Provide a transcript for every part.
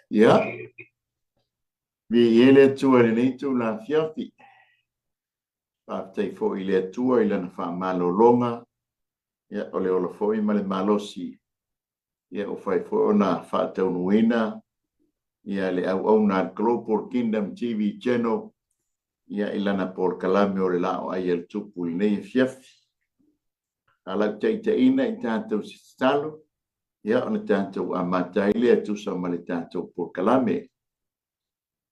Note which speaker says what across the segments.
Speaker 1: Ya, vi ele tua ni tu la fiafi. Pa te fo ile tua ile na fa malo longa. Ya ole ole fo i male malosi. Ya o fai fo na fa te unuina. Ya le au na Global Kingdom TV channel. Ya ilana por kalame o le lao ai el tupu nei fiafi. Ala te ina i tātou stalo. Ya ona tātou amatai le tu sa male tātou por kalame.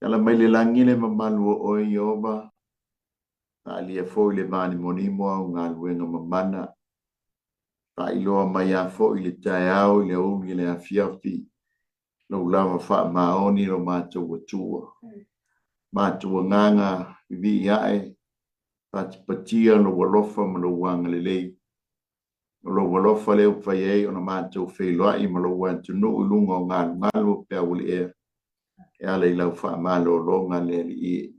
Speaker 1: Kala mai le langi le mamalu o Ioba. Alia foi le mani monimo o ngā luenga mamana. Pa iloa mai a foi le tae au le ungi le afiafi. Lau lava wha maoni ro mātou atua. Mātua nganga vivi iae. Patia lo walofa ma lo wanga le lei. Lo walofa leo whaiei o na mātou whailoai ma lo wantunu ulunga o ngā ngalu pia uli ea. Ea le lau wha malo longa le li ie.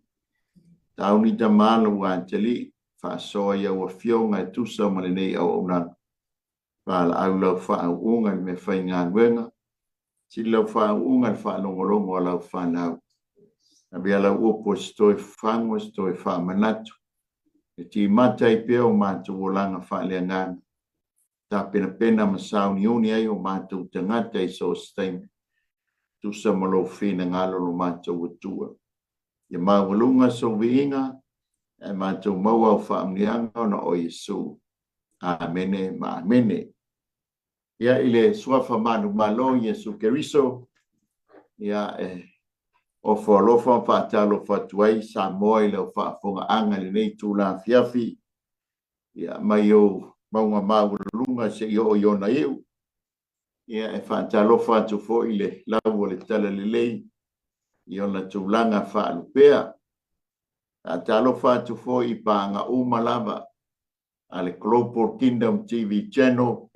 Speaker 1: Tauni ta malo wanteli. Fa soa ia ua fionga e tusa ma le nei au unang. Fa la au lau fa au unga me fai ngā nuenga. Si lau fa au unga le fa longolongo lau fa nau. Na bia lau upo stoi whangwa stoi fa manatu. E ti matai pia o mātou o langa fa lea ngana. Ta pena pena masau ni uni ai o mātou tangata i so stein. Tusa ma lo fina ngalo lo mātou atua. Ia mawalunga so viinga. E mātou maua o whaamnianga na o Yesu. Amene, ma amene. Ia ile suafa manu malo Yesu Keriso. Ia o whaalofa whaatalo whatuai sa moe le o whaafonga anga le nei tūla fiafi. Ia mai o maunga mawalunga se i o iona iu. Ia e whaatalo whatu fo ile lau o le tala le lei. Iona tūlanga whaalupea. A talo fatu fo i panga umalava ale Global Kingdom TV channel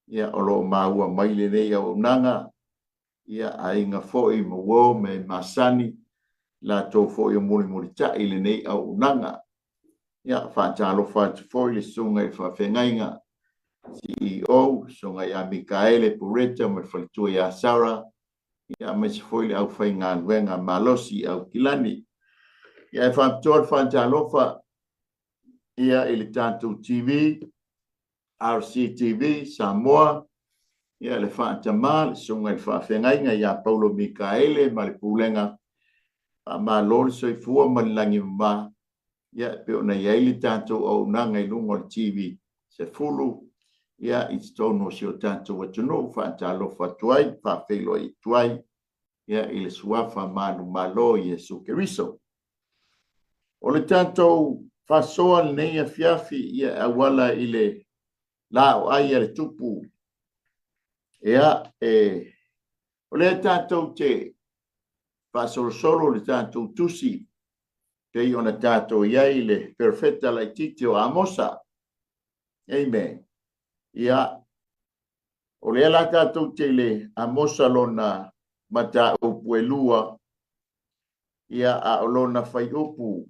Speaker 1: ia olo maua maile nei au nanga ia ainga fo i mo me masani la to fo i muli tai le nei au nanga ia fa talo fatu fo i sunga i fa fengainga CEO sunga ya Mikaele Pureta me faltu ya Sara ia me fo i au fainga wenga malosi au kilani. Ia e whaamtoa whaantalofa ia ili tātou TV, RCTV, Samoa, ia le whaantama, le sunga le whaawhengainga, ia Paulo Mikaele, ma le pūlenga, ma lori soi fua ma le langi ma, ia peo na ia ili tātou au nanga i lungo le TV, se fulu, ia i tono si o tātou atunu, whaantalofa tuai, whaawhelo i tuai, ia ili suafa manu malo Yesu Keriso. O le tātou whasoa nei a fiafi ia awala i le lao ai le tupu. Ea, o le tātou te whasorosoro le tātou tusi. Te i ona tātou iai le perfecta lai titi o Amosa. Amen. Ia, o le ala tātou te le Amosa lona mata upu e lua. Ia a lona whai upu.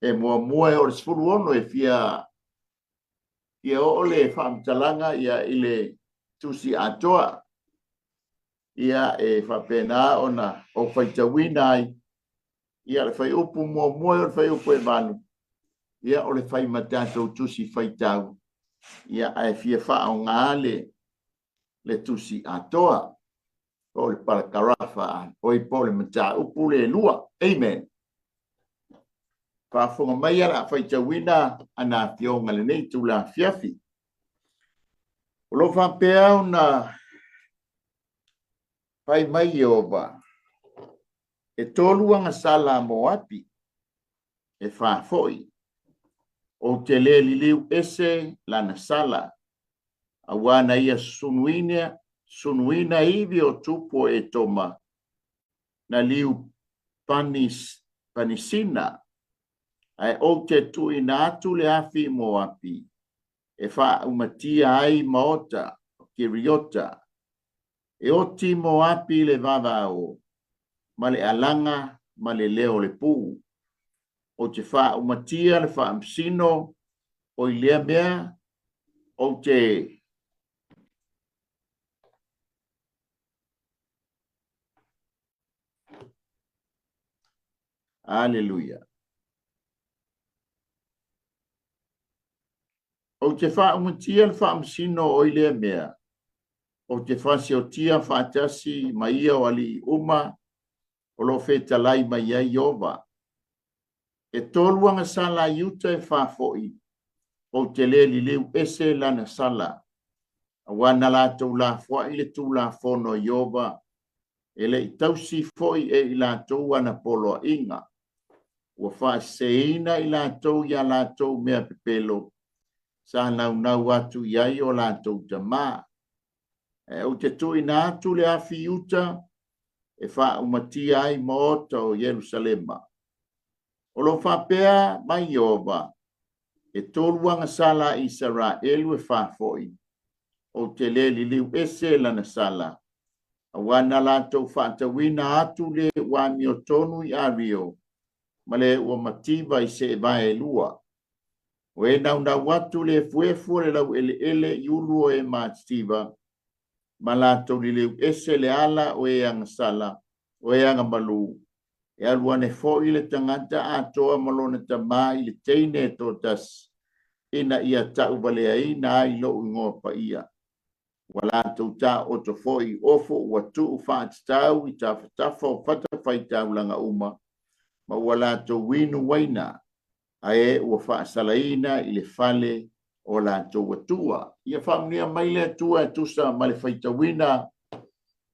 Speaker 1: E mua e o le sfuru ono e fia o le whaamtalanga ia ile tusi atoa. Ia e whapena ona o whaitawina ai. Ia le whai upu mua o le whai upu e manu. Ia o le whai matatou tusi whaitau. Ia e fia whao ngāle le tusi atoa. O le parakarafa o i pole mata upu le lua. Amen. Whafonga mai ala whaitawina ana fionga le nei tūla fiafi. O lo whapea na pai mai oba. E tōluanga sala mo api. E whafoi. O te le liliu ese lana sala. Awana ia sunuina iwi o tupo e toma. Na liu panisina. Ai o te tui nā atu le afi mo api. E wha umatia ai maota, kiriota. E o ti mo api le vavao. Ma le alanga, ma le leo le pū. O te wha umatia le wha amsino, o i lea mea, o te Aleluia. O te wha umutia le wha msino o ile mea. O te wha se o tia wha tasi mai ia wali uma o lo feta lai mai ia iova. E toluanga sala yuta e wha foi. O te le li leu ese lana sala. Wana la tau la fwa ile tu la fono iova. Ele i tausi foi e i la tau ana polo inga. Ua wha seina i la tau ia la tau mea pepelo. Sa nau atu iai o la tau ta maa. O te tui na atu le afi uta e wha umatia ai moota o Yerusalema. O lo wha pea mai Iova e toluanga sala Israelu e wha foi. O te le li liu ese lana sala. A wana la tau wha tawina atu le wani o tonu i ario. Ma le ua mativa i se vai e lua. O e nau watu le fuefu le lau ele iulu o e mativa. Ma la tau li liu ese le ala o e anga sala. O e anga malu. E aluane fo i le tangata atoa malona tama i le teine totas. Ina ia tau valea ina ai lo ingoa pa ia. Wala tau ta oto fo i ofo watu ufaat tau i tafa o fata fai tau langa uma. Ma wala tau winu waina. Ae ua wha salaina i le fale o la tau watua. Ia whamnia mai le tua tusa ma le whaita wina.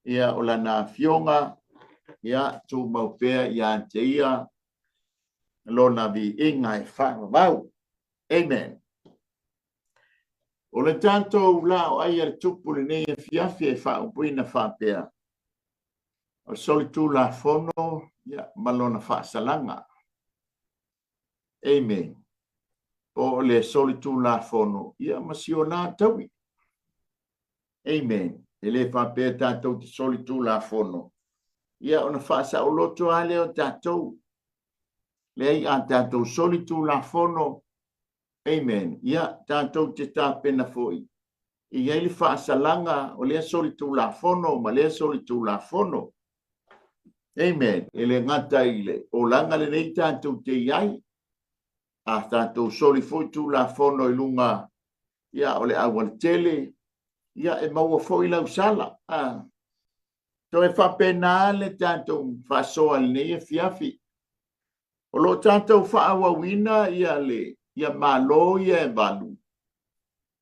Speaker 1: Ia o la na fionga. Ia tu maupea ia te ia. Lona vi inga e whamau. Amen. O le tanto la o ai ar tupu le nei e fiafi e whaupuina whapea. O solitu la fono. Ia malona whaasalanga. Amen. O le solitu la fono. Ia masiona tawi. Amen. Ele whapea tātou te solitu la fono. Ia ona whaasa o loto ale o tātou. Lei a tātou solitu la fono. Amen. Ia tātou te tāpena foi. Ia ili whaasa langa o lea solitu la fono. Ma lea solitu la fono. Amen. Ele ngata ile. O langa le nei tātou te iai. A tātou soli foi tu la fono i lunga. Ia ole awal tele. Ia e maua foi lau sala. To e whapena le tātou whasoa le nei e fiafi. O lo tātou whaawawina ia le. Ia malo ia e valu.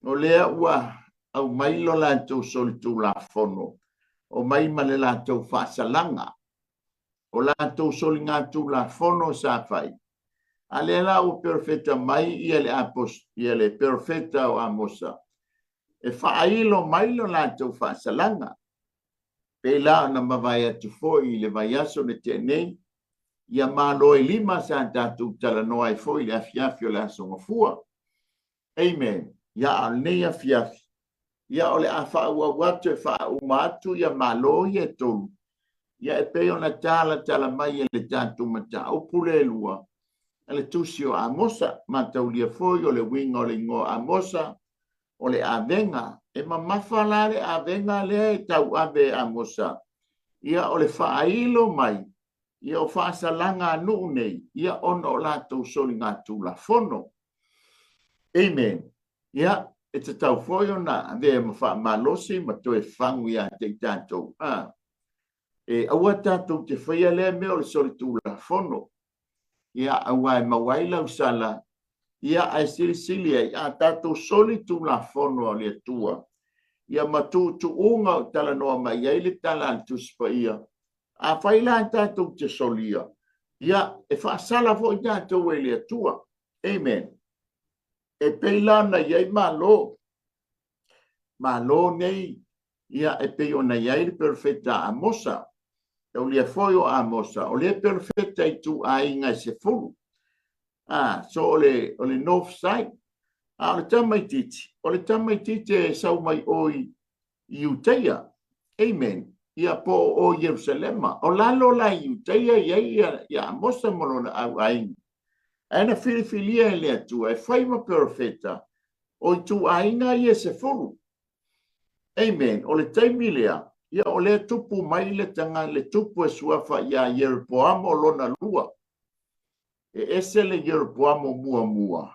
Speaker 1: O lea ua au mailo lātou soli tu la fono. O mai male lātou whaasalanga. O lātou soli ngātou la fono sa whai. Ale la o perfeta mai ia le apos ia le perfeta o amosa. E whailo mailo lātou whaasalanga. Pela na mawai atu foi le vaiaso le tenei. Ia malo e lima sa tātou talanoa e foi le afiafi o le asonga fua. Amen. Ia alnei afiafi. Ia ole a whaua watu e whauma atu ia malo ia tolu. Ia e peo na tala mai e le tātou mata upule lua. Le tusio amosa mataulia foi o le winga o le ngo amosa o le avenga e mamafala le avenga le tau ave amosa ia o le whailo mai ia o whaasalanga anu nei ia ono o lātou soli ngātu la fono. Amen. Ia e te tau foi o na ave malosi ma toe whangu ia te tātou. E aua tātou te whaia le me o le soli tu la fono. Ia awai mawai lau sala. Ia ai sili ai a tātou soli tu la fono le tua. Ia matu tu unga o tala noa mai ia ili tala tu spa ia. A whaila tātou te solia. Ia e whaasala fo i tātou e le tua. Amen. E peilana iai malo. Malo nei. Ia e peiona iai perfeta amosa. O le foi o amosa, o le perfecta i tu ainga se fulu. So o le north side. O le tamaititi. O le tamaititi e sau mai oi Iuteia. Amen. Ia po o Jerusalema. O lalo la Iuteia ia amosa molona au ainga. Ana filifilia e le atua e whaima perfecta. O i tu ainga ia se fulu. Amen. O le taimilea. Ia o le tupu mai le tanga le tupu e suafa ia Jeroboam o lona lua. ese le Yeroboamo mua.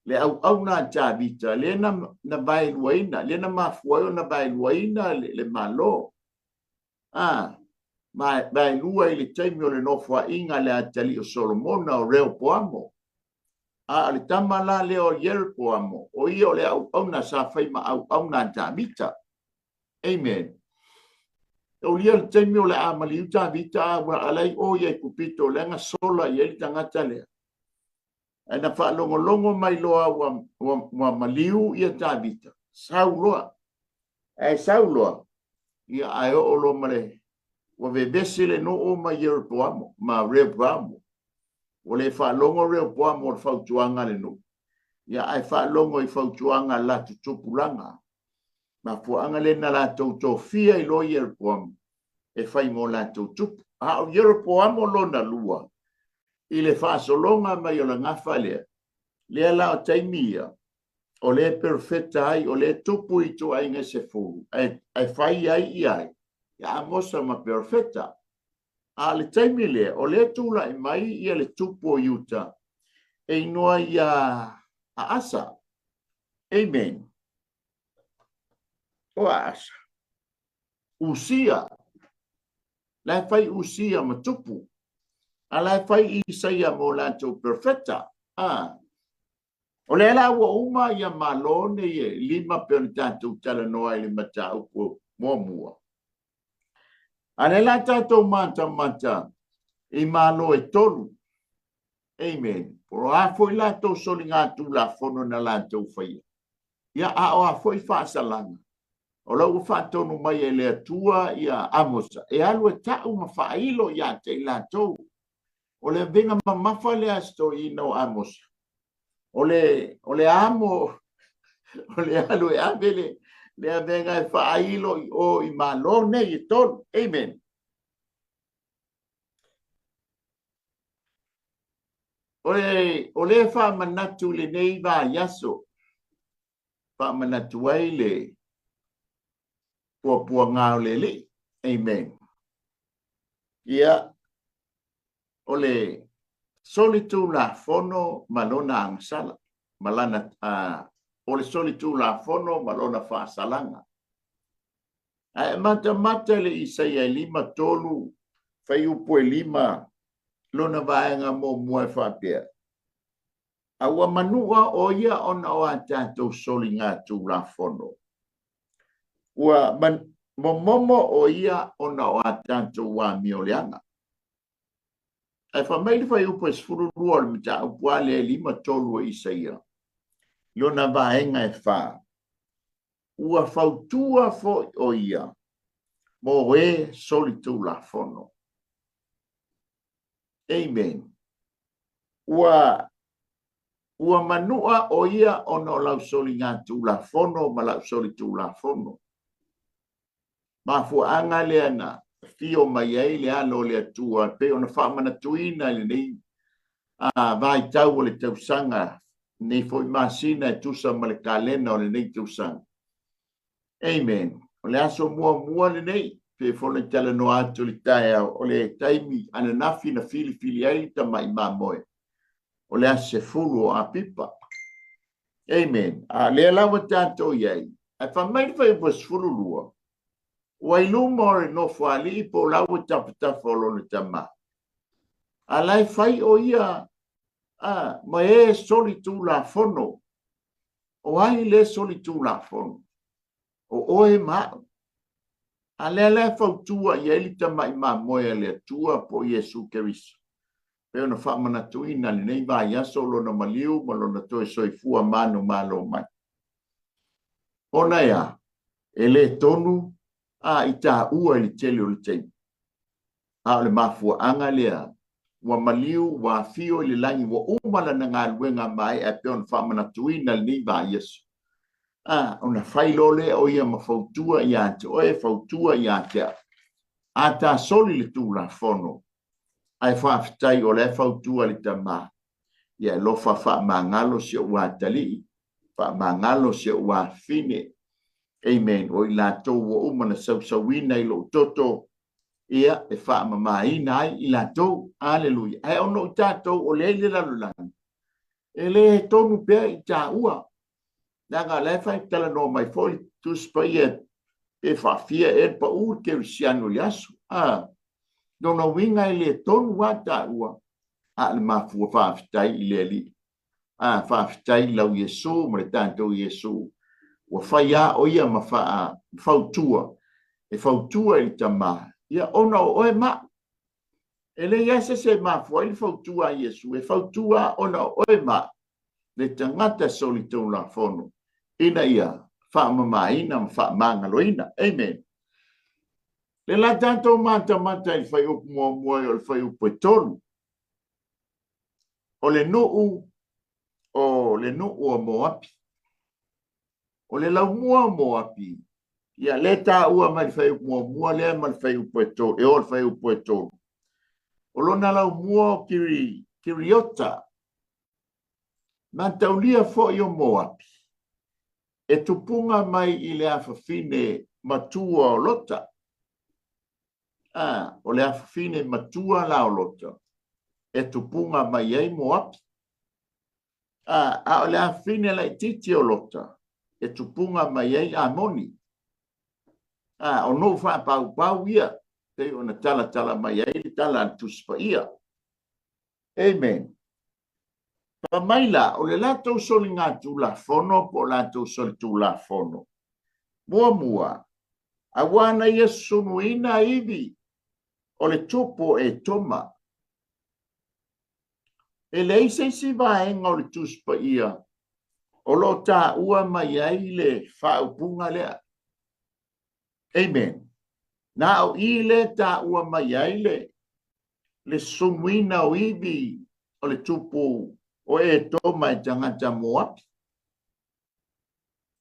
Speaker 1: Le au na tabita, le na bailuaina, le na mafuayo na bailuaina le malo. Bailua i le taimi o le nofua inga le atali o Solomona o Rehoboamo. Le tamala le o Yeroboamo, o ia o le au na sa fai ma au na tabita. Amen. O lia le taimi o le amali uta vita wa alai o ia kupito le nga sola ia le tangata lea. Na whaalongolongo mai loa wa maliu ia tabita. Sauloa. Sauloa. Ia ai o lo male. Wa vevesi le no o ma Yeroboamo, ma Rehoboamo. O le whaalongo Rehoboamo o whautuanga le no. Ia ai whaalongo i whautuanga la tutupulanga. Ma fuanga le na la tauto fia i lo Yeroboamo. E whai mo la tutupu. O Yeroboamo lo na lua. I le whaasolonga mai o la ngawhalea. Lea lao taimia. O le perfecta ai, o le tupu i tu ai ngase furu. Ai whai ai i ai. Ia amosa ma perfecta. Le taimi lea, o le tula i mai ia le tupu o yuta. E inoa ia a asa. Amen. O a asa. Usia. Lai whai usia ma tupu. Alai fai Isaia mo lanto perfecta. O le la wa uma ia malone ye lima per tanto tala noa le mata o mua. Ale la tanto manta i malo e tolu. Amen. Por a foi la to solinga tu la fono na lanto fai. Ia a foi fa salanga. O la u fa tonu mai ele tua ia amosa. E alu e ta uma fa ilo ia te lanto. O le venga mamafa le asto i no amos. O le amo, o le alu e avele, le venga e whailo o i malone i ton. Amen. O le wha manatu le nei wa yaso. Wha manatu ai le pua ngao le li. Amen. Ia. Ole solitu la fono malona angsala malana ole solitu la fono malona fa salanga mata le Isaia lima tolu fai upo lima lona vaenga mo mua fa pia awa manua o ia ona o atato solinga tu la fono wa momo o ia ona o atato wa miolianga. E whamai fai upo esfuru rua le mita upua le lima tolu o Isaia. Lona vaenga e wha. Ua fautua fo o ia. Mo e solitu la fono. Amen. Ua manua o ia ono lau soli ngatu la fono ma lau solitu la fono. Ma fuanga le ana. Fio mai ai le alo le atua pe ona whamana tuina le nei vai tau o le tausanga nei foi masina e tusa ma le kalena o le nei tausanga. Amen. O le aso mua le nei pe fole tala no atu le tae o le taimi ananafi na fili ai ta mai mamoe. O le ase fulu o a pipa. Amen. Le alawa tato iai. A whamai fai was fulu lua. Wai lumore no fali po lau tapta folo le tama. Alai fai o ia ma e solitu la fono. O ai le solitu la fono. O e ma. Ale fautua ia li tama i ma moe le tua po Yesu Keriso. Peo na whamana tuina le nei va yaso lo na maliu ma lo na toe soifua manu malo mai. Ona ia, ele tonu ita ua li tele o le teimu. Le mafua anga lea, wa maliu, wa fio li langi, wa umala na ngā luenga mai e peon whamana tuina li ba Yesu. Ona whailo le o ia ma fautua i ate, o e fautua i ate. Ta soli le tū la fono. Ai whaafitai o le fautua li tama. Ia lofa wha mangalo se ua tali, wha mangalo se ua fine. Amen. O i la tō wa umana sausawina i lo toto. ia e whaamamaina ai i lātou, aleluia. Ai ono i tātou o le lalulani. E le tonu pea i tā ua. Nanga le whai tala no mai foi, tu spaia e whawhia e pa ur ke risiano li asu. Dona winga i le tonu wa tā ua. Le mafua whawhitai i le li. Whawhitai lau Yesu, ma le tātou Yesu. Wa whaia o ia ma whautua. E whautua i tama. Ia ona o e ma. E le iase se mafua i whautua Yesu. E whautua ona o e ma. Le tangata soli tau la fono. Ina ia. Whaamamaina ma whaamangaloina. Amen. Le la tātou mata i whai upu mua o le whai upu e tolu. O le nuu o Moapi. O le lau Moapi. Ia le tā ua mai whai upu mua lea mai whai upu e tolu. E o le whai upu e tolu. O lona lau mua kiriota. Mantaulia fo i o Moapi. E tupunga mai i le awhawhine matua o lota. O le awhawhine matua la o lota. E tupunga mai ai Moapi. O le awhawhine la i titi o lota. E tupunga mai ai Amoni. O no wha pau ia. Te o na tala mai ai, tala antuspa ia. Amen. Pamaila, o le latou soli ngā tūla fono, po latou soli tūla fono. Mua. Awana ia sunuina iwi, o le tupo e toma. E leise si vaenga o le tuspa ia, o lo tā ua mai ai le whaupunga lea. Amen. Nā o i le tā ua mai ai le sunuina o iwi, o le tupo o e toma e tangata Moapi.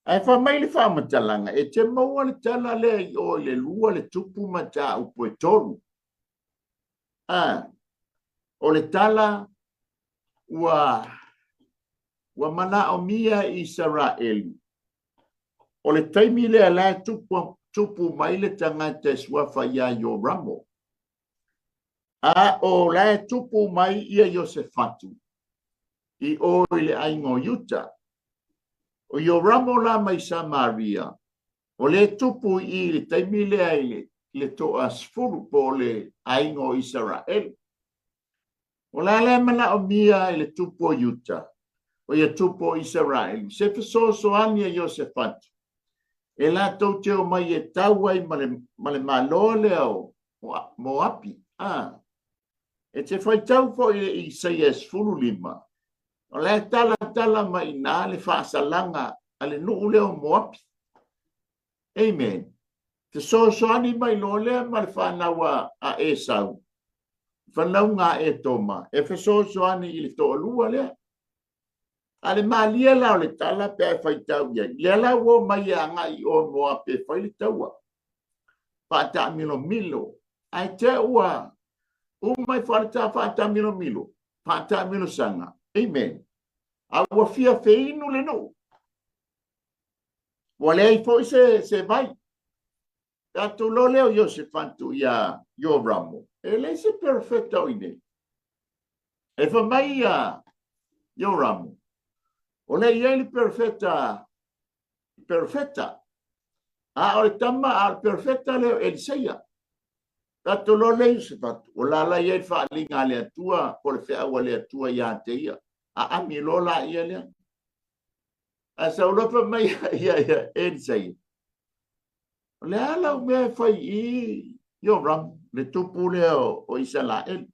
Speaker 1: Ai whamai le whamatalanga, e te maua le tala le o le lua le tupu mata upo e tolu. O le tala ua mana o mia Israel. O le taimi le ala tupu mai le tangata e suafa ia Yoramo. O la tupu mai ia Yosefatu. I o le aingo Yuta. O Yoramo la mai Samaria. O le tupu i le taimi le aile le toa sfuru po le aingo Israel. O la le mana o mia le tupu o Yuta. O ia tupu o Israel. Se fesoso ania Yosefatu. E la tau te o mai e tauai male malole o Moapi. E te whai tau fo i Isaias fulu lima. O le tala mai nā le whaasalanga a le nuu leo Moapi. Amen. Te soani mai lo lea ma le whanaua a Esau. Whanau ngā e toma. E whasoani i le toa lua lea. A le maalia lao le tala pe ai whai tau ia. Lea la wo mai a ngai o Moapi e whai le taua. Whata milo. Ai te ua. Umai whata whata milo. Whata milo sanga. Amen. Awa fia feinu le no. Wale ai foi se vai. Tato lo leo Yosefantu ia Yoramo. Ele se perfecta oine. E fa mai ia Yoramo. Ole ia ele perfecta. Ole tama al perfecta leo Eliseia. Tato lo leo Yosefantu. Ola la ia fa linga le tua por fea wale tua ia te ia. Ami lola ia lea. Asa ulopa mai ia Eliseia. Le ala me fai I Yoram le tupu leo o Israel.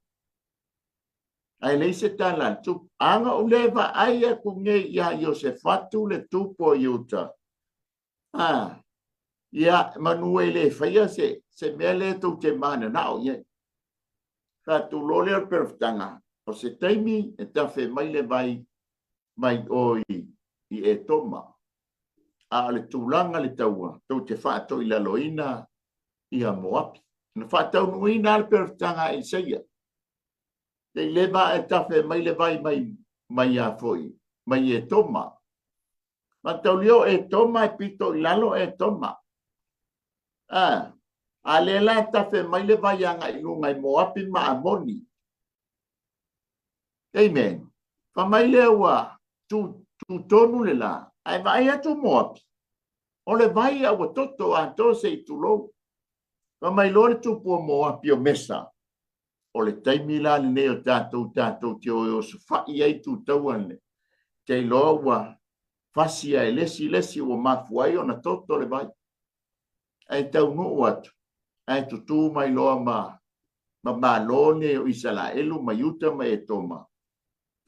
Speaker 1: Ai le se tala tupu. Anga o leva aia kunge ia Yosefatu le tupu o Yuta. Ia Manuele fai se mele tu te mana nao ia. Ka tu lole perfectanga. O se taimi e tafe mai le mai oi I e toma. A le tūlanga le taua, tau te whātau I la loina I a Moapi. Na whātau nuina le perfectanga I seia. Te leva e tafe mai le mai a foi, mai e toma. Ma tau leo e toma e pito I lalo e toma. A le la tafe mai le vai anga i lunga i Moapi ma Amoni. Amen. Fa mai le ua tu tonu le la. Ai vai atu Moapi. O le vai a ua toto a to se i tulo. Fa mai lo le tupu o Moapi o mesa. O le taimi la le neo tātou te o sufai ai tu tauane. Te loa ua fasia e lesi o mafuai o na toto le vai. Ai tau nuu atu. Ai tutu mai loa ma lone o Isalaelu ma yuta ma e toma.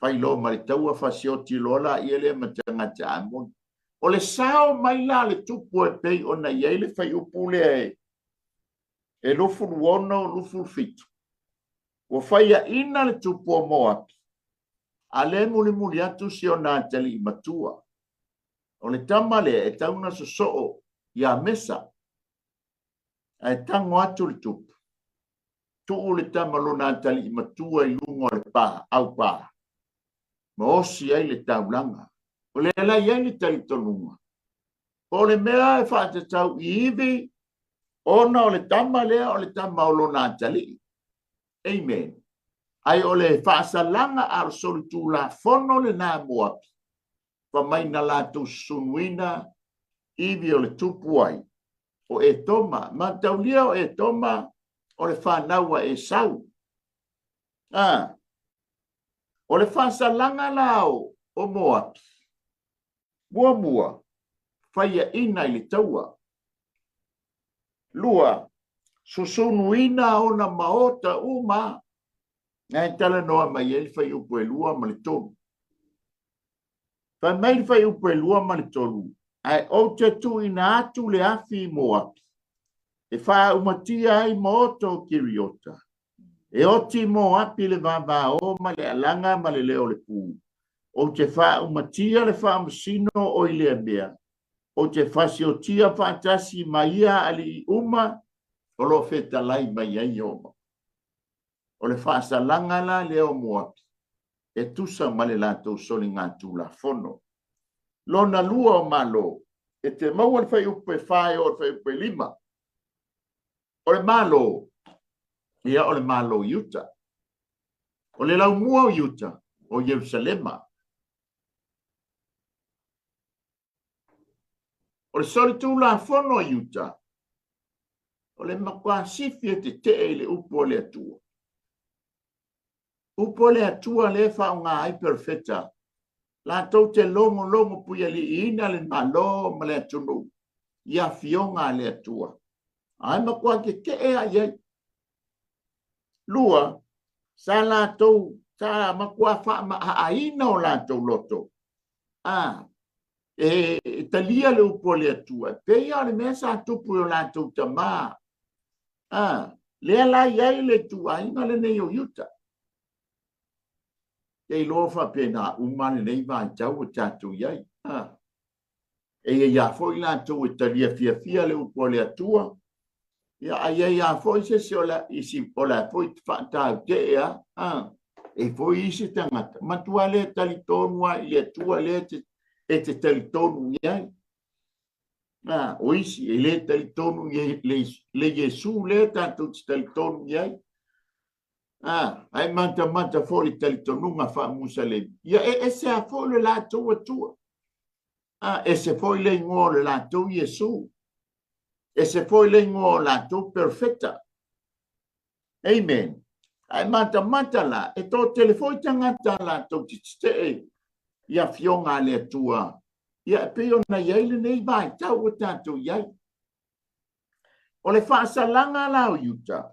Speaker 1: Fai lo ma le taua fasioti lola i ele ma tangata amon. O le sao mai la le tupu e pei o na iei le fai upule e lufu nuono lufu fitu. O fai a ina le tupu o Moapi. A le muli atu si o nā tali i matua. O le tamale e tauna sosoo ia mesa. E tango atu le tupu. Tuu le tamalo nā tali i matua i lungo le pā, au pā. Ma osi ai le taulanga. O le ala iai le tali tonunga. O le mea e whaata tau i iwi. Ona o le tamale o le tamalo nā tali. Amen. Ai o le whaasalanga ar solitu la fono le nā Moapi. Pa mai na lātou sunuina iwi o le tupu ai. O e toma, ma taulia o e toma o le whanaua e sau. O le whaasalanga lao o Moapi. Mua, whaia ina i le taua. Lua, susunuina o na maota uma. Ngai tala noa mai e whai upo e lua ma le tonu. Whai mai whai upo e lua ma le tonu. Ai o te tu ina atu le afi i Moapi. E wha umatia ai moto kiriota. E oti Moapi le vava o ma le alanga ma le leo le pū. O te wha umatia le wha masino o i lea mea. O te wha si o tia whaatasi mai ia ali i uma. O lo feta lai mai ai oma. O le wha asalanga la leo Moapi. E tusa ma le lato soli ngā tūla fono. Lona lua o malo. E te maua le whai upe whae o le whai upe lima. O le malo. Ia o le malo Utah. O le lau mua o Utah. O Jerusalema. O le soli tūla fono o Utah. O le makua sifi e te te le upo le atua. Upo le atua le wha o ngā ai perfeta. La tau te longo puia li ina le malo ma le atunu. Ia fionga le atua. Ai makua ke ea iei. Lua, sa la tau, sa makua wha ma aina o la tau loto. E talia le upo le atua. Peia le mea sa tupu o la tau tamā. Lea la iei le tu aina le nei o Utah. Kei lofa pena umane nei vai tau o tātou iai. E ia foi la tau e talia fia le upo le atua. Ia foi se o la isi o la foi whaatau te ea. E foi isi tangata. Matua le talitonua i atua le te talitonu iai. O isi e le talitonu le Jesu le tātou te talitonu iai. Ai manta fori talitonunga wha Musalem. Ia e se a foi le lātou atua. E se foi le ngō le lātou Jesu. E se foi le ngō lātou perfecta. Amen. Ai manta la. E tō telefoi tangata lātou te e. Ia fionga le atua. Ia peo na iai le nei vai tau o tātou iai. O le whaasalanga la o Utah.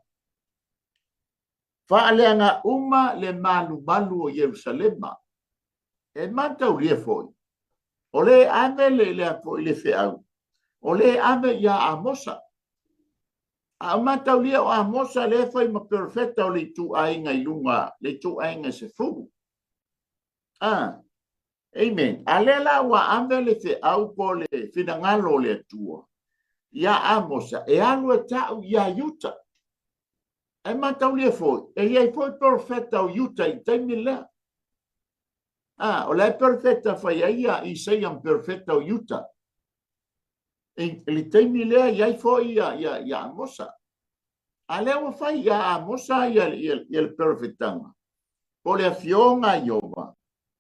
Speaker 1: Whaaleanga uma le malu o Jerusalema. E matau lia foi. O le ave le foi le feau. O le ave ia Amosa. A matau lia o Amosa le foi ma perfecta o le tu ainga i lunga. Le tu ainga se furu. Amen. Alela wa ave le feau po le finangalo le tua. Ia Amosa. E alu e tau ia Utah. E matau lia foi. E ia foi perfecta o Utah i taimi lea. O le perfecta fai ia i seiam perfecta o Utah. E li taimi lea iai foi ia Amosa. Ale o fai ia mosa ia le perfetanga. Po le fionga iova.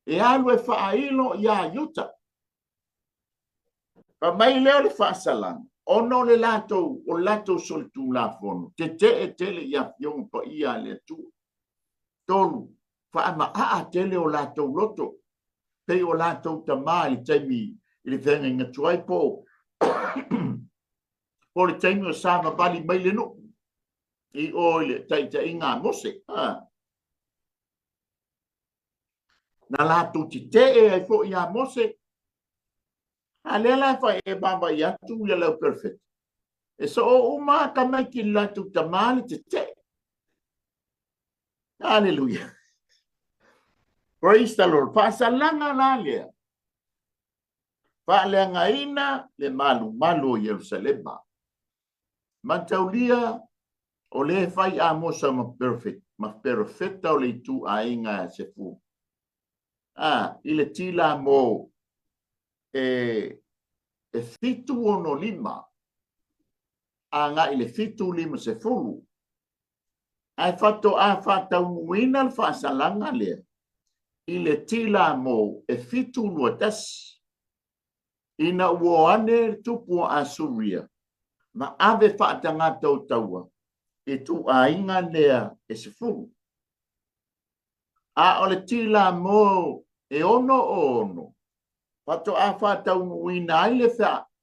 Speaker 1: E alu e whailo ia yuta. Pa mai leo le whaasalanga. Ono le lato, o lato sol tu la fono. Te e tele ia fionga pa ia le tu. Tolu. Whaama tele o lato loto. Pei o lato tama i taimi i le whenga inga tuai po. Po le taimi o sama bali mai le no. I oile taita inga mose. Na lato te e fo ia mose. Alela fa e baba ia tu ia le perfect. E so o uma ka mai ki lato tamali te. Hallelujah. Praise the Lord. Pasalanga la lea. Fa'aleanga ina le malu Jerusalem. Mantaulia o le fai a mosa ma perfect. Ma perfecta o le tu a inga se fu. Ile tila mo e fitu ono lima. Anga ile fitu lima se fulu. Ai fatto a fatta umuina al fasalanga lea. Ile tila mo e fitu luatas. Ina uoane tupu asuria. Ma ave whaatanga tau taua. E tu a inga lea e se furu. A ole tila mo e ono o ono. Pato a whaatau uina aile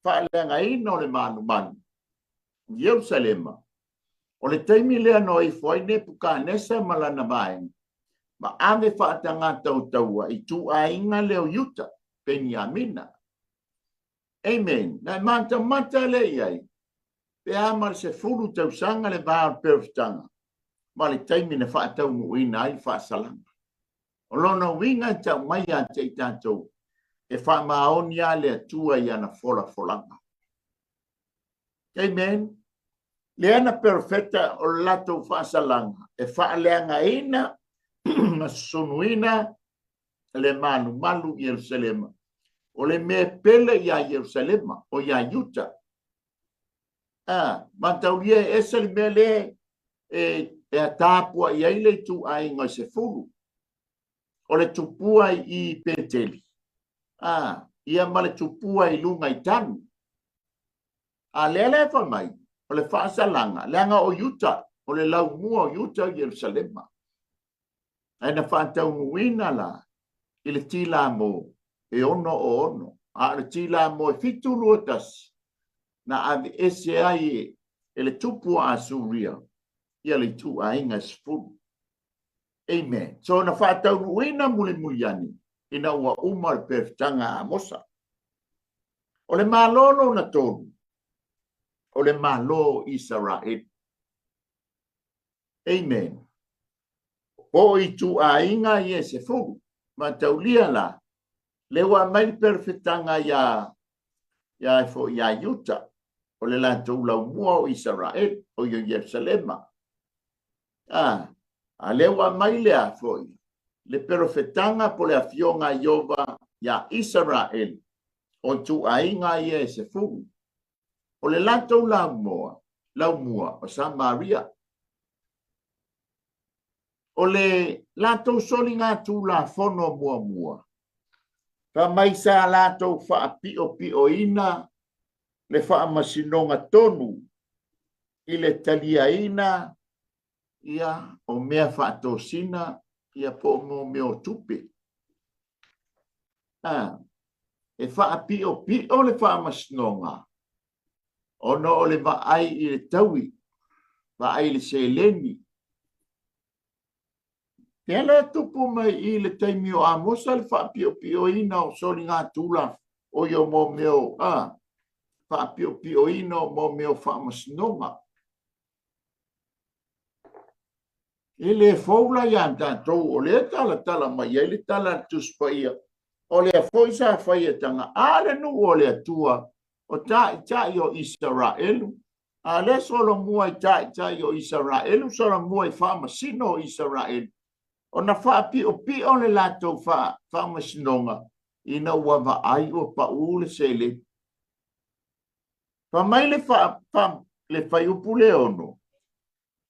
Speaker 1: whaalenga ina ole manu. Jerusalema. Ole teimi lea no i foine puka nesa malana vaenga. Ma ave whaatanga tau taua. I tu a inga leo yuta. Peniamina. Amen. Na mata le iai. Pe amal se fulu tau sanga le vāo perfitanga. Ma le taimi na whaatau muina ai whaasalanga. O lona winga tau mai a te tātou. E whaamaoni a le atua i ana folanga. Amen. Le ana perfecta o lato whaasalanga. E whaaleanga ina na sonuina le malu Jerusalema. O le me pele ia Jerusalema o ia Yuta. Mantaulia esa le mele e a tāpua i aile tu ai ngoi se fulu. O le tupua i Peteli. Ia ma le tupua i lunga i tanu. Lele fa mai. O le whaasalanga. Leanga o Yuta. O le lau mua o Yuta Jerusalema. Aina whaatau nuina la. I le tila mo. E ono o ono. Le tila mo e fitu luotas. Na ave ese ai e le tupu a suria. Ia le tu a inga sfuru. Amen. So na whaatau nuina muli ani. Ina ua umar perfitanga a mosa. O le malolo na tonu. O le malo Israel. Amen. O i tu a inga i e se furu. Ma taulia la. Lewa mai perfitanga ya Yuta. O le lantou lau mua o Israel. O Jerusalema. A lewa mai lea foi. Le perfitanga po le afionga Iova ya Israel. O tu a inga i e se furu. O le lantou lau mua o Samaria. O le lantou soli ngā tu la fono mua. Ka mai sa lato wha pio ina le wha masinonga tonu i le talia ina ia o mea wha tosina ia po mo meo tupe. E wha pio le wha masinonga ono o le vaai i le taui vaai le seleni. Tela tupu mai i le taimi o Amosa le wha pio ina o soli ngā tula o yo mo meo wha pio ina o mo meo wha masinonga. E le faula ian tātou o le tala mai e le tala tuspa ia o le foisa whaia tanga ale nu o le atua o tai o Israelu. A le solo mua i tai o Israelu solo mua i wha masino o Israelu. O na wha pio le lato wha masinonga ina ua vaai o pa ule se le. Pa mai le wha le whai upu le ono.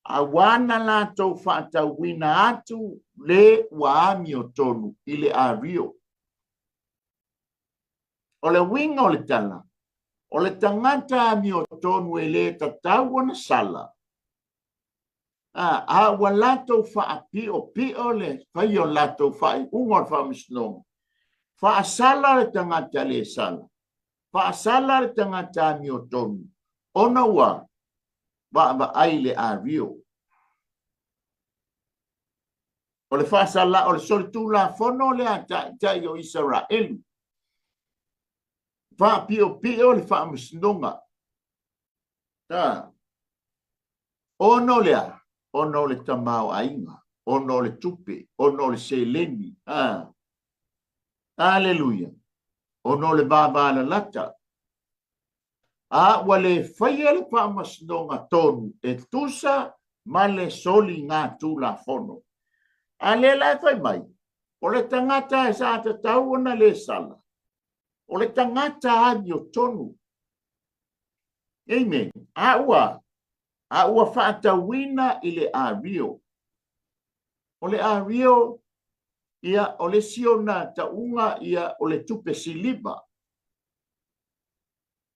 Speaker 1: Awana latou whaatauina atu le waami o tonu i le ario. O le winga o le tala. O le tangata ami o tonu e le tatau ana sala. A wa latou whaapi o le whai o latou whai unga o whamisnonga. Whaasala le tangata le sala. Whaasala le tangata ami o tonu. Ona wa ai le ario. O le whaasala o le solitu la fono le tai o Israelu. Whaapi o le whamisnonga. Ono lea. Ono le tamau ainga. Ono le tupe. Ono le seleni. Aleluia. Ono le baba la lata. Wale whaia le whamasnonga tonu. E tusa ma le soli ngā tū la fono. Ale lai whai mai. O le tangata e sa te tau ona le sala. O le tangata ani o tonu. Amen. Aua whaatawina i le ario. O le ario ia o le siona taunga ia o le tupe siliba.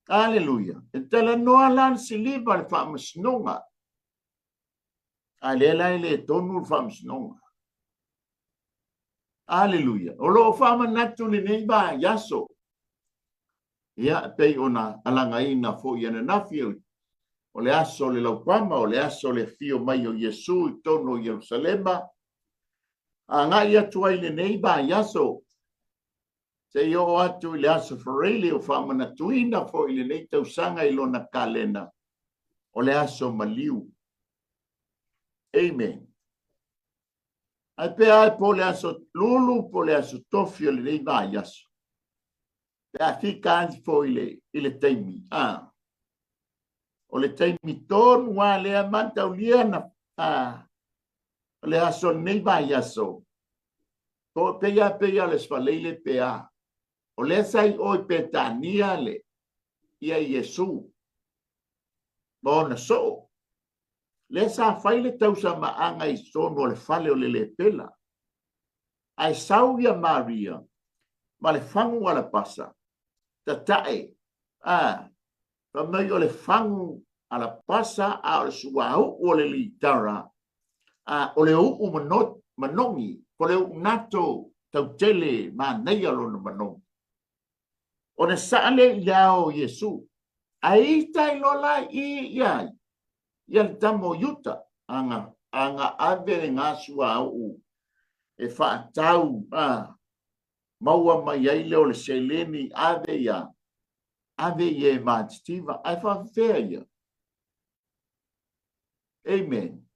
Speaker 1: Aleluia. E tala noa lan siliba le whaamasnonga. Alela le tonu le whaamasnonga. Aleluia. O lo whaamanatu le neiba yaso. Ia pei ona alangaina fo iana nafio. O le aso le laupama, o le aso le fio mai o Yesu i tono Jerusalema. A ngai atu ai le neiba yaso. Se yo atu i le aso farele o whamanatuina fo i le nei tausanga i lona kalena. O le aso maliu. Amen. Ai pe ai po le aso lulu, po le aso tofi o le neiba yaso. Pe a fika anzi fo i le teimi. O le teimi tonu wa le amanta uliana. O le aso neiba yaso. Po peia le sfaleile pea. O le sai oi petania le. Ia Yesu. Bona so. Le sa faile tausa maanga i sono le fale o le pela. Ai sauia Maria. Ma le fangu ala pasa. Tatae. Pa mai o le fangu ala pasa a o le suau o le litara. O le uu manongi. O le nato tautele ma neia lo manongi. O ne saale iao Yesu. Aita ilola i iai. Ia tamo yuta. Anga ave ngā suau. E whaatau. Maua mai aile o le seleni ave ia. Ave ia mātitiva. Ai whawhea ia. Amen.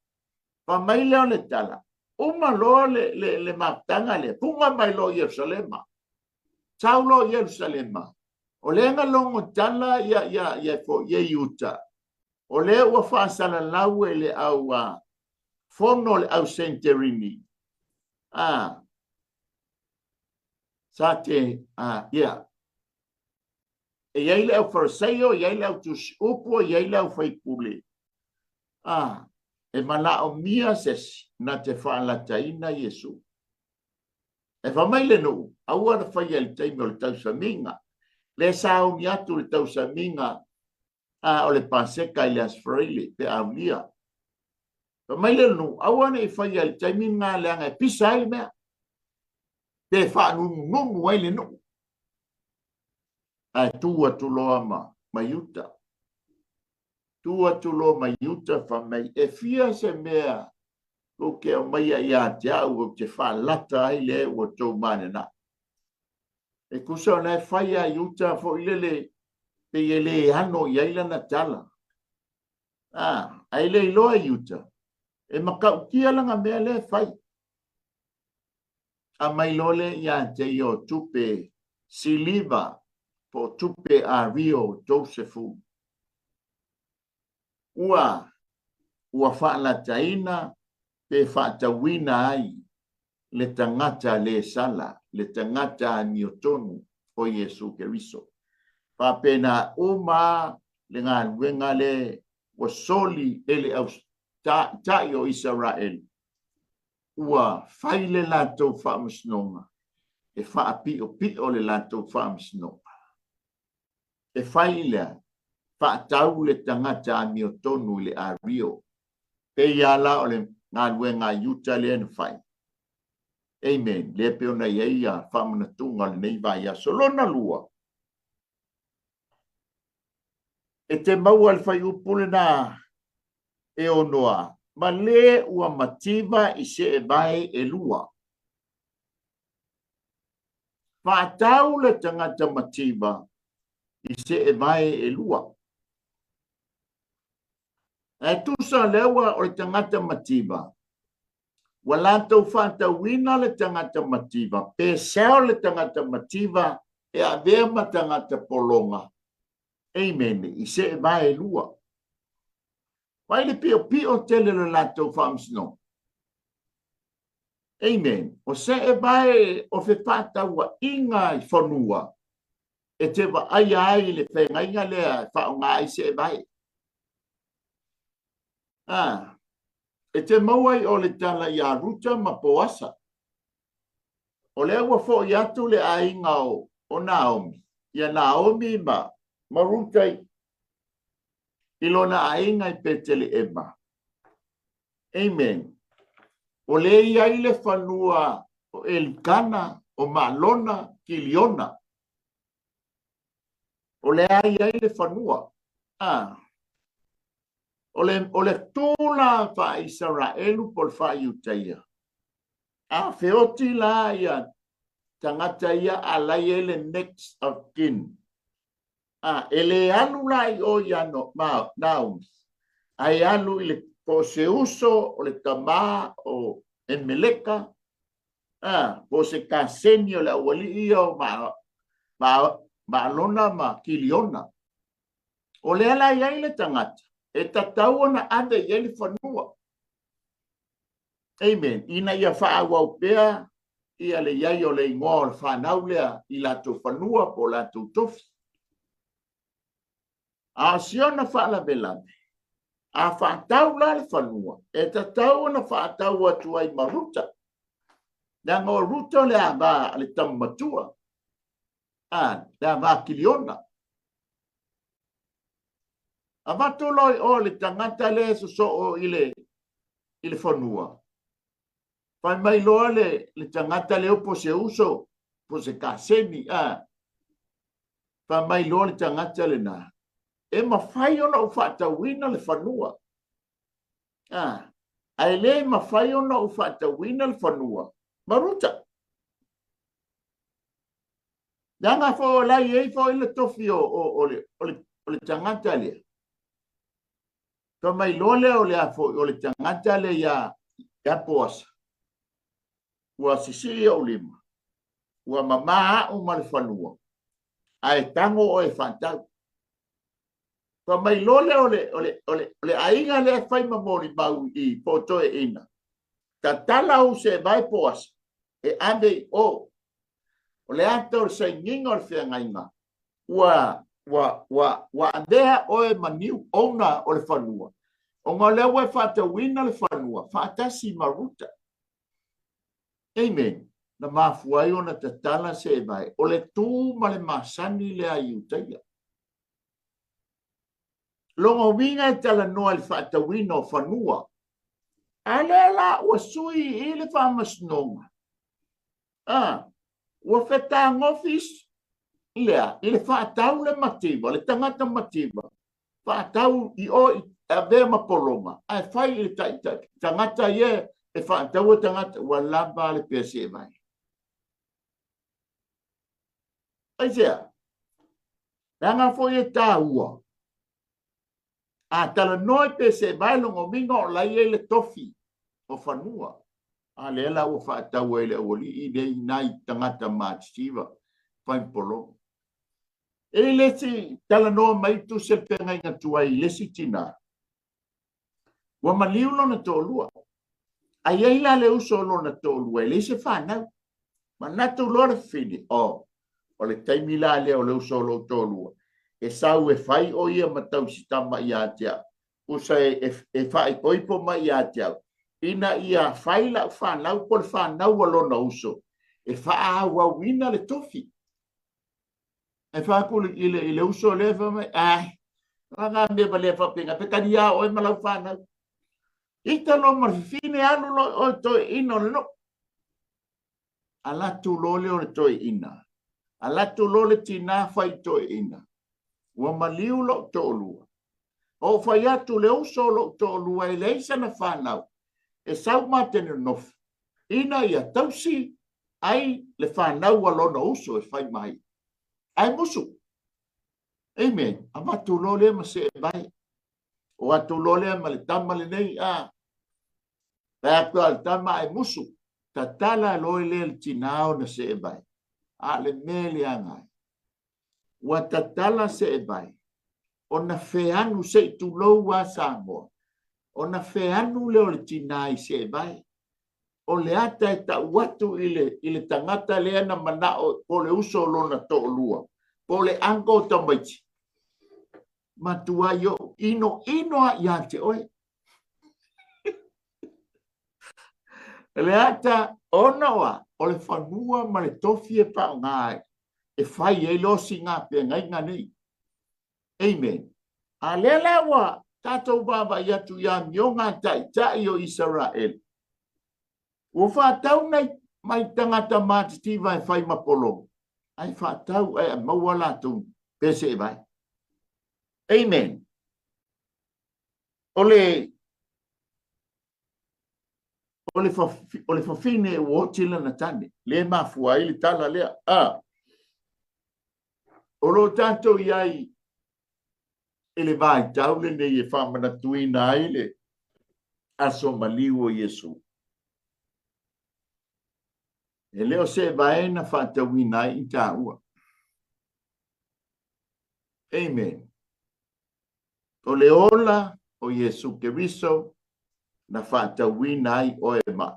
Speaker 1: Whamaile o le tala. Uma loa le matanga le. Punga mai lo Yerusalema. Tau lo Yerusalema. O le nga longo tala ia fo ia yuta. O le ua whaasala lau e le au fono le au Saint-Terini. Sa te, ia. E iai le au Farisaio, iai le au tusi upo, iai le au whaipule. E mala o mia sesi na te whaalataina Yesu. E whamaile no, aua na whaia le teime o le tausaminga. Le sao ni atu le tausaminga o le paseka i le asfraile, pe aulia. Whamaile no, aua na i whaia le teiminga le anga e pisa ele mea. Te whaanunu ai le no. Tua tuloa mayuta. Tua tuloa mayuta whamai. E fia se mea ko ke o mai ia te au o te whalata ai le o tō manena. E kusa o nei whaia iuta fo ilele pe ele ano i aila na tala. Aile iloa iuta. E makau kia langa mea le whai. A mai lole ia te o tupe siliva po tupe a Rio Josefu. Ua whaalataina pe whaatawina ai le tangata le sala, le tangata ni o tonu o Yesu Keriso. Whapena uma le ngā luenga le wasoli ele au ta yo Israel ua fai le latou faamasinoga e faapiʻopiʻo le latou faamasinoga e fai lea faatau le tagata amiotonu i le ario peia la o le galuega iuta lea na fai amen le pe ona ia faamanatuga o lenei vaiaso lona lua e te maua le fai upu lena e onoa ma lē ua mativa i se e vai e lua faatau le tagata mativa i se e vai e lua e tusa leua o le tagata mativa ua latou faatauina le tagata mativa pesea o le tagata mativa e avea ma tagata pologa amen i se e vai e lua Vai le pio tele le latou faamasinoga amen o se e vai o fe faatauaʻiga i fonua e te vaaia ai le fegaiga lea faaogā ai se e vai e te maua i o le tala ia ruta ma poasa o lea ua foʻi atu le aiga o Naomi ia Naomi ma ruta i lona aiga i Peteleema amen o lē iai le fanua o Elikana o Maalona Kiliona o le ai le fanua o le tula fa Israelu por fa Iutaia feoti la ia tangata ia alai ele next of kin ele alu lai o ia no Naomi ai alu ile po se uso o le tama o Emeleka po se kasenio la wali io ma lona ma Kiliona o le ala ia ile tangata e tatau ona ande ia le fanua amen ina ia faauau pea ia le iai o le ingoa o le fanau lea i latou fanua po latou tofi asiona faalavelave a faatau la le fanua e tatau ona faatau atu ai ma ruta leaga o ruta o le ava le tamamatua le ava Kiliona avatoloi o le tagata le sosoo i le fanua fai mai loa le tagata leo po se uso po se kaseni fai mai loa le tagata lenā e mafai ona u faatauina le fanua ae lē mafai ona u faatauina le fanua maruta leaga foolai ai foi le tofi o le tagata lea mai loa lea o le tagata le ia poasa ua sisili o lima ua mamaa'u ma le fanua ae tago o e faatau mai loa lea o le aiga lea fai ma molimau i potoe ina tatala au se vai poasa e ande o le ata o le saigiga o le feagaiga ua andea oe maniu ona o le fanua o nga lea ua faatauina le fanua faatasi maruta amen na mafuai ona tatala se e vai o le tū ma le masani lea Iutaia logauiga e talanoa i le faatauina o fanua a lea la ua sui i le faamasinoga ua fetagofi lea i le faatau le mativa le tagata mativa faatau i o avea ma pologa ae fai i le tagata ia e faatau e tagata ua lava le pea se e vai aisea leaga foi e tāua talanoa i pe se e vai logauiga o lai ai le tofi o fanua lea la ua faatau ai le aualii lei nai tagata matisiva fai pologa e lesi talanoa mai tu se pegaiga tuai lesi tina ua maliu lona tolua ai ai la le uso lona tolua e lei se fanau manatu loa le fili o le taimi la lea o le uso lo tolua e sau e fai o ia ma tausitama ia tea usa e fai poipo mai a tiau. Ina ia faila whanau por whanau alona uso. E wha wina le tofi. E wha kule ile uso le wha mai. Ai, ranga mea le wha pinga. Pekaria o e malau whanau. Ita lo marfine anu lo o toi ino le no. Ala tu lole o le toi ina. Ala tu lole tina fai toi ina. Ua maliu lo to lua. O fai atu le uso lo to lua e leisa na whanau. E sau matene nof. Ina ia tausi ai le whanau alona uso e fai mai. Ai musu. Amen. Ama tu lole ma se e mai. O atu lole ma le tama le nei a. Pea kua le tama ai musu. Ta tala loe le tinao na se e mai. A le mele angai. Wa ta tala se e mai. O na feanu se tu lo wa Samoa. O na feanu le o le tinai se e mai. O le ata e ta watu ile tangata lea na manao po le uso lona to lua. Po le ango tamaiti. Matua yo ino a iate oe. Le ata onoa o le whanua ma le tofi e pa ngai. E fai e losi ngā pe ngai ngani. Amen. A le lewa tatou baba iatu ia mionga tai o Israel. Ua whātau nei mai tangata mātitiva e whai mapolo. Ai whātau e maua lātou pese e vai. Amen. Ole whawhine e wotila na tane. Le mafua ili tala lea. Olo tātou iai ele vai taule nei e whamana tuina ele aso maliu o Yesu. E leo se vai na whatawina i tā ua. Amen. O le ola o Yesu Keriso na whatawina i o e ma.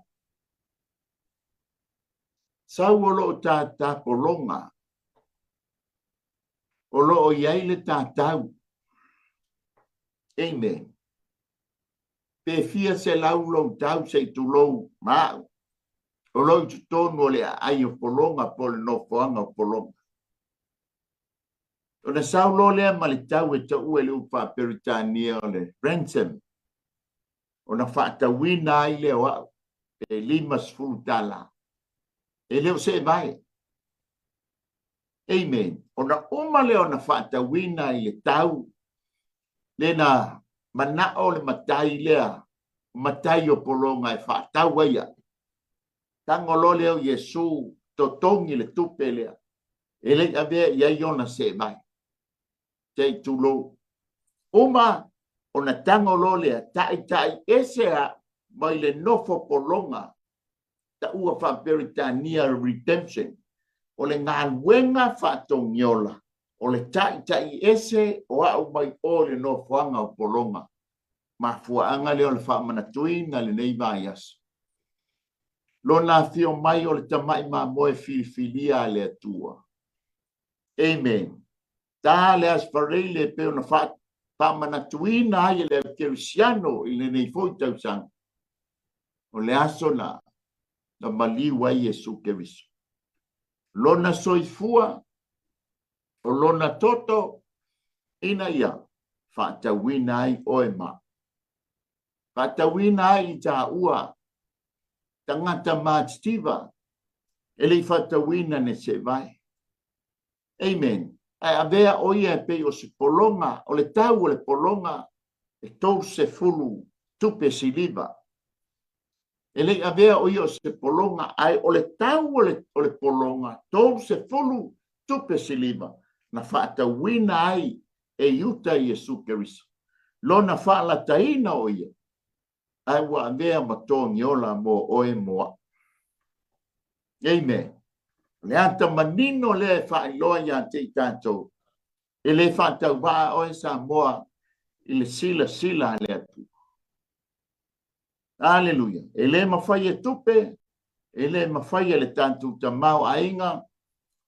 Speaker 1: Sau o lo tā polonga. O lo o iai le tātau. Amen. Pe fia se laulo tau se tu lou mau. O lo tu tonu le ai o polonga pol no foanga o polonga. O na sau lo le mali tau e tau e le upa peritania o le ransom. O na whaata wina ai le o e limas fultala. E leo se vai. Amen. O na uma le o na whaata wina i le tau. Le na manao le matai lea. Matai o polonga e whaata waia. Tango lo leo Yesu totongi le tupe lea. Ele avea ia iona se mai. Te tulo. Uma o na tango lo lea tai esea mai le nofo polonga. Ta ua whaperitania redemption. O le ngā wenga whatongiola. O le tai ese o au mai o le nofoanga o polonga. Ma fuanga leo le whamanatuina le nei vai aso. Lona fio mai o le tamai ma moe filifilia le atua. Amen. Tā le asparele pe ona whamanatuina ai le kerisiano i le nei foi tausanga. O le aso na maliwa Yesu Keriso. Lona soifua o lona toto ina ia whaatawina ai oe ma. Whaatawina ai i tā ua tangata mātitiva e le whaatawina ne se vai. Amen. Ai avea oia e pei o se polonga, o le tau o le polonga e tau se fulu tupe siliva. E le avea oia o se polonga ai o le tau o le polonga tau se fulu tupe siliva. Na whaatawina ai e iuta Yesu Keriso. Lona whaalataina oia. Ai wa avea matongi ola mo oe moa. Amen. Le ata manino le whaailoa ia te tātou. E le whaatau waa oe sa moa i le sila le atu. Aleluia. E le mawhai e tupe, e le mawhai e le tātou tamau ainga,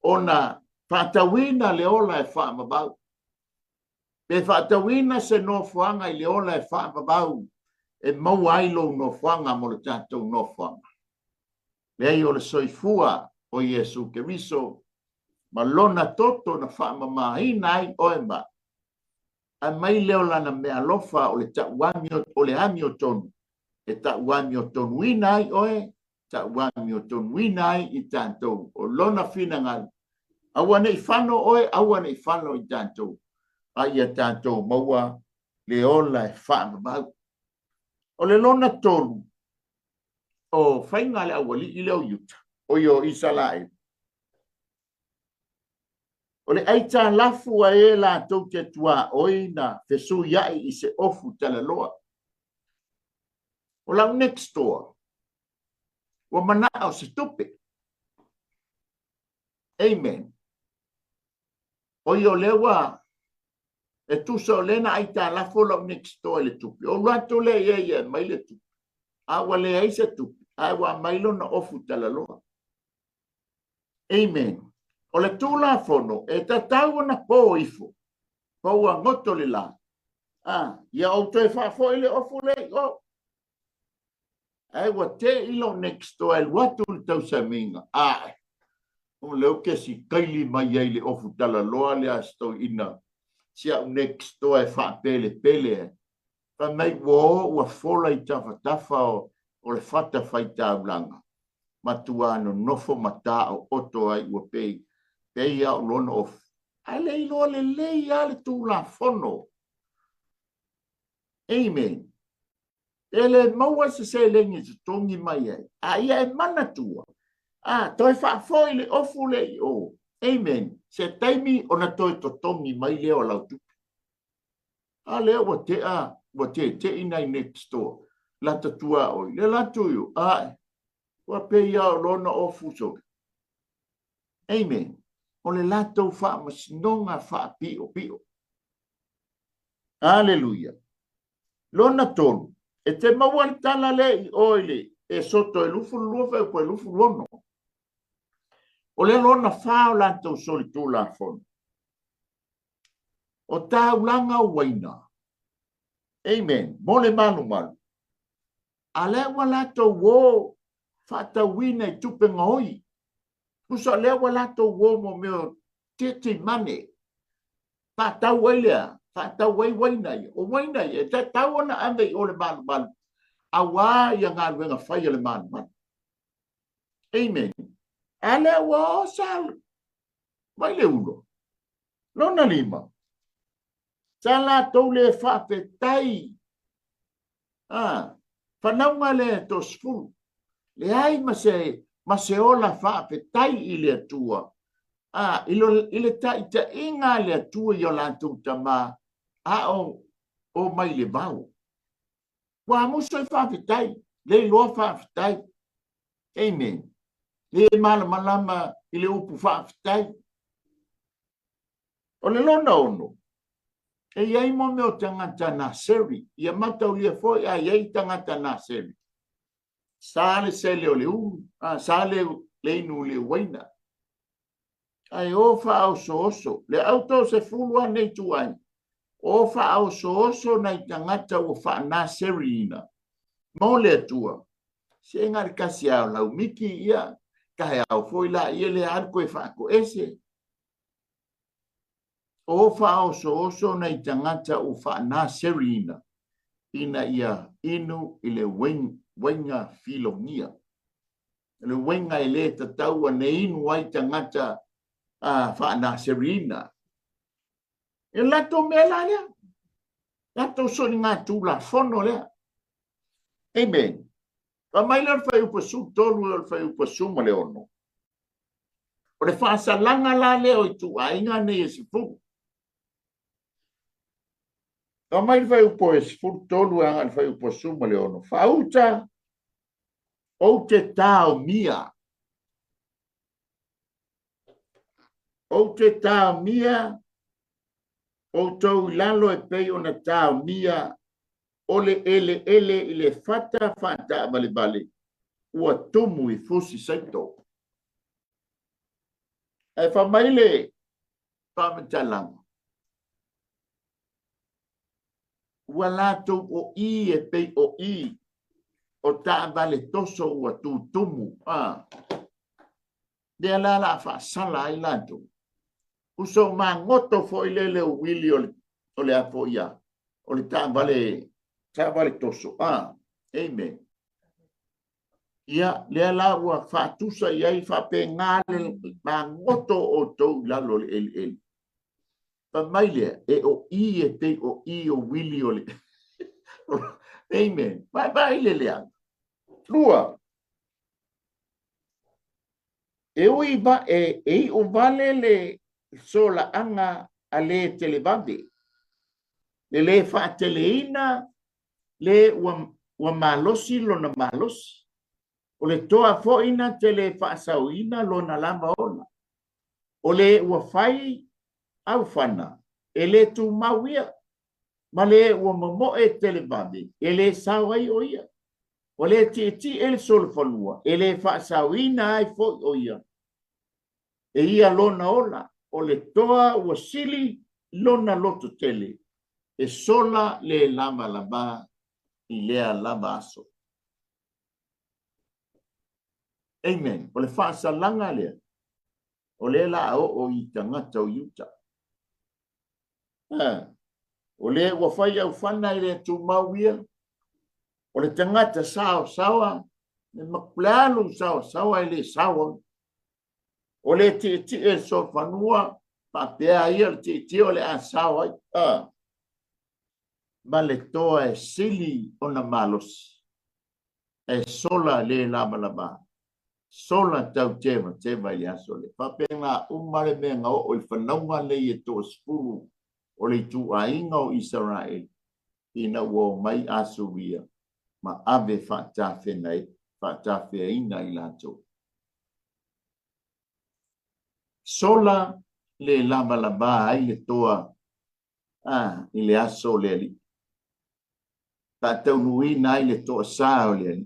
Speaker 1: ona whaatawina le ola e whaamabau. Pe whaatawina se no fuanga I le ola e whaapapau e mau ailo no fuanga mo le tātou no fuanga. Lei o le soifua o Iesu Keriso ma lona toto na whaamamahina ai oe ma. A mai leo lana mea lofa o le tauami o le ami o tonu. E tauami o tonu ina ai oe, tauami o tonu ina ai I tātou. O lona fina ngai. Aua nei whano oe, aua nei whano I tātou. Ai a tātou maua le ola e whaamamau. O le lona tonu. O whainga le awali I leo yuta. O yo Isalae. O le aita lafu a e la tau te tua oina fesu iai I se ofu tala loa. O lau next door. O mana o se tupe. Amen. O yo lewa e tusa o lena aita lafu lau next door le tupe. O lato le ye mai le tupe. Awa le ai se tupe. Awa mailo na ofu tala loa. Amen. O le tula fono e tatau na po ifo. Po a ngoto le la. Ia o te whafo ile ofu le o. Ai wa te ilo next door el watu le tau sa minga. O leo ke si kaili mai ai le ofu tala loa le asto ina. Sia next door e whapele pele. Pa mai wo ua fola I tafa o le fata whaita ulanga. Matua no nofo mata o oto ai ua pei. Pei au lona of. Ai le ilo le lei ale tu la fono. Amen. Ele maua se lengi se tongi mai ai. Ai e mana tua. Toi whaafoi le ofu le o. Amen. Se taimi o na toi to tongi mai leo lau tupi. Leo wa te inai next door. Lata tua oi. Le latu yu. Wa pei au lona ofu so. Amen. O le latou whaamasinoga whaapio. Aleluia. Lona tonu. E te maua le tala le I oile. E soto e lufu lufa e koe lufu lono. O le lona whao latou soli tu la fono. O tā ulanga waina. Amen. Mo le malu. A le wa latou wo whaatawina I tupe ngahoi. Usa lea wa latou wo mo meo tete mane. Whaatau wailea. Whaatau wainai. O wainai e te tau ana ande o le malu. A wā ia ngā ruenga whai le malu. Amen. A lea wa o sal. Mai le uno. Lona lima. Sa latou le whaapetai. Whanaunga le to sfulu. Le ai ma se ola whaapetai I le atua. Ile ta inga le atua I o lantou tama. O mai le vau. Wa muso I whaapetai. Le loa whaapetai. Amen. Le malama I le upu whaapetai. O le lona ono. E iai mo meo tangata naseri. Ia matau lia foi a iai tangata naseri. Sale se leo le ulu. Sale le inu le waina. Ai o wha au so. Le auto se fulua nei tuai. O wha au so nei tangata o wha naseri ina. Mo le atua. Se ngari kasi au lau miki ia. Kahe au foi la ia le arko e wha ko ese. O wha so nei tangata o wha naseri ina. Ina ia inu I le wenga filonia. Le wenga I le tataua ne inu ai tangata wha naserina. E lato mela lea. Lato soni ngā tūla fono lea. Amen. Pa mai le whai upasu tolu le whai upasu ma le ono. O le whaasalanga la leo I tu ainga nei e si fu. Pa mai le whai upasu tolu anga le whai upasu ma le ono. Whauta o te tau mia. O te tau mia. O tau lalo e pei o na tau mia. O le ele I le fata bale. Ua tumu I fusi saito. E whamaile whamatalanga. walato o I e pe o I o ta vale toso ua tutumu de la fa sala ilato uso mangoto fo ilele o wili o le afo ia o le ta vale toso amen ia le la ua fa tusa ia fa pe ngale mangoto o to lalo el pa maile e o I e pe o I o wili o le amen bye le lua ui ba e o vale le sola anga ale televande le fa teleina le wa malosi lo na malosi o le toa fo ina tele fa sauina lo na lamba ona o le wa fai au fana ele tu mawia male wa momo e televande ele sawai oia o le ti el sol fonua ele fa sauina ai fo oia e ia lona ola o le toa ua sili lona loto tele e sola le lama lama i lea lama aso. Amen. O le whaasalanga lea. O le la o i tangata o yuta. O le ua whai au whana i le tu mauia. O le tangata sawa. Me makulealu sawa i le sawa. O le ti e so whanua. Papea ia le ti o le a sawa. Ma le toa e sili o na malos. E sola le lama lama. Sola tau tema i aso le. Papenga umare menga o i whanaunga le i to spuru o le tu ainga o Israel. Ina wo mai aso via. Ma ave whatafe nei. Whatafe ina i lato. Sola le lama lama ai le toa. I le aso le li. Tātou nui nai le toa sā o le ali.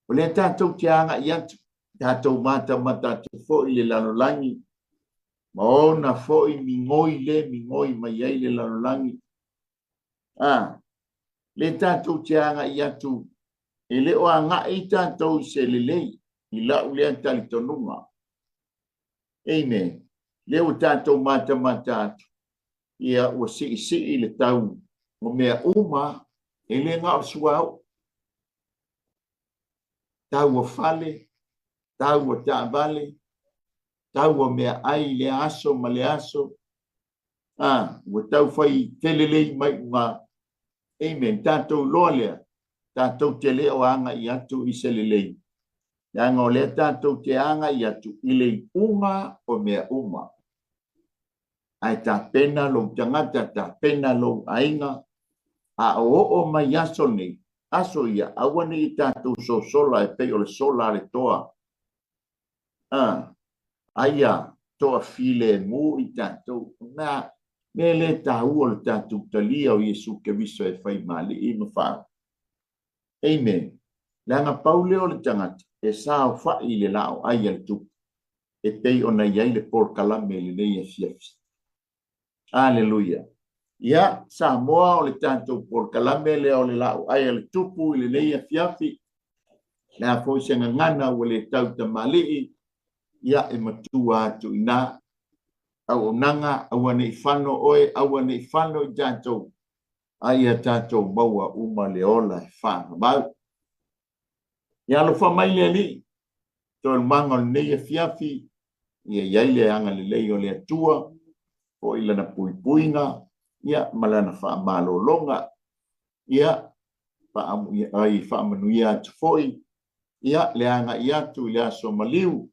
Speaker 1: O le tātou te anga i atu. Tātou mata tātou fo i le lanolangi. Ma ona fo i mingoi mai ai le lanolangi. Le tātou te anga i atu. E le o anga i tātou i se lelei. I lau le antali tonunga. Amen. Le o tātou mata atu. Ia o si i le tau. O mea uma, ele ngā o suau. Tau o fale, tau o tāwale, tau o mea ai le aso ma le aso. O tau whai telelei mai ngā. Amen. Tātou loa lea, tātou te leo anga i atu i se lelei. Nga o lea tātou te anga i atu i lei unga o mea uma. Ai tā pena lo tangata, tā pena lo ainga. O mai aso nei, aso ia, awane i tātou so sola e pei o le sola le toa. Aia, toa file mu i tātou, me le tāu o le tātou talia o Iesu ke viso e whai mali i mawhau. Amen. Langa paule o le tangata, e sao whai le lao ai al tupu, e pei o na iai le por kalame le nei e fiafisi. Aleluia. Ia, sa moa o le tātou por kalame le o le lau ai le tupu i le nei a fiafi. Le a fo se ngana o le tau tamali ia e matua atu ina. Au nanga, awane i whano oe, awane i whano i tātou. Ai a tātou maua uma le ola e whano. Mau. Ia lo whamai le li. Tō le manga o le nei a fiafi. Ia iai le anga le lei o le atua. O ilana pui puinga. Ia malana wha malo longa. Ia wha manuia atu foi. Ia le anga i atu le aso maliu.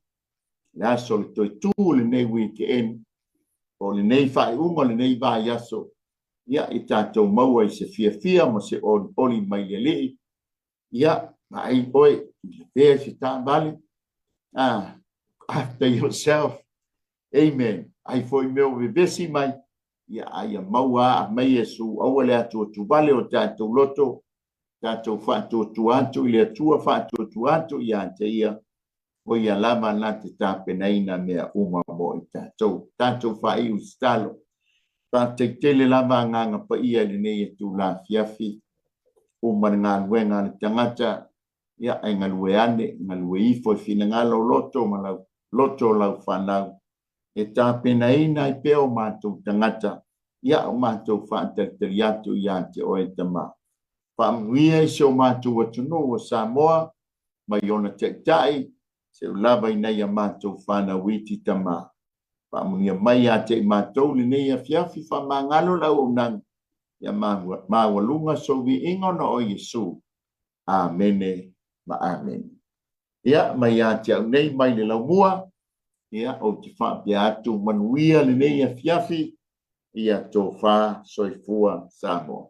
Speaker 1: Le aso le toi tū le nei weekend. O le nei wha unga le nei vai aso. Ia i tātou maua i se fia ma se oli mai le lei. Ia ai oi there se tā vale. After yourself. Amen. Ai foi meu vivesi mai. Ia aia maua a mai esu awale atu tu vale o tātou loto. Tātou whātou tu atu i le atua whātou tu atu i ante ia. O ia lama na te tāpenaina mea uma mo i tātou. Tātou whai u stalo. Ta te tele lava nganga pa ia le nei tu la fiafi o man wenga le tangata ia ai ngalue ane ngalue ifo fina ngalo loto mala loto la fana e ta pena ina i peo mātou tangata ia o mātou whaanteriatu ia te oe tama. Whaamwia i seo mātou atunu o Samoa mai ona te tai se lava ina ia mātou whana witi tama. Whaamwia mai a te mātou le nei a fiafi whamangalo lau o nang ia mawalunga so vi ingona o Yesu. Amene ma amen. Ia mai a te au nei mai le lau mua ia o te whaapia atu manuia le nei a fiafi ia tō wha soifua Samoa.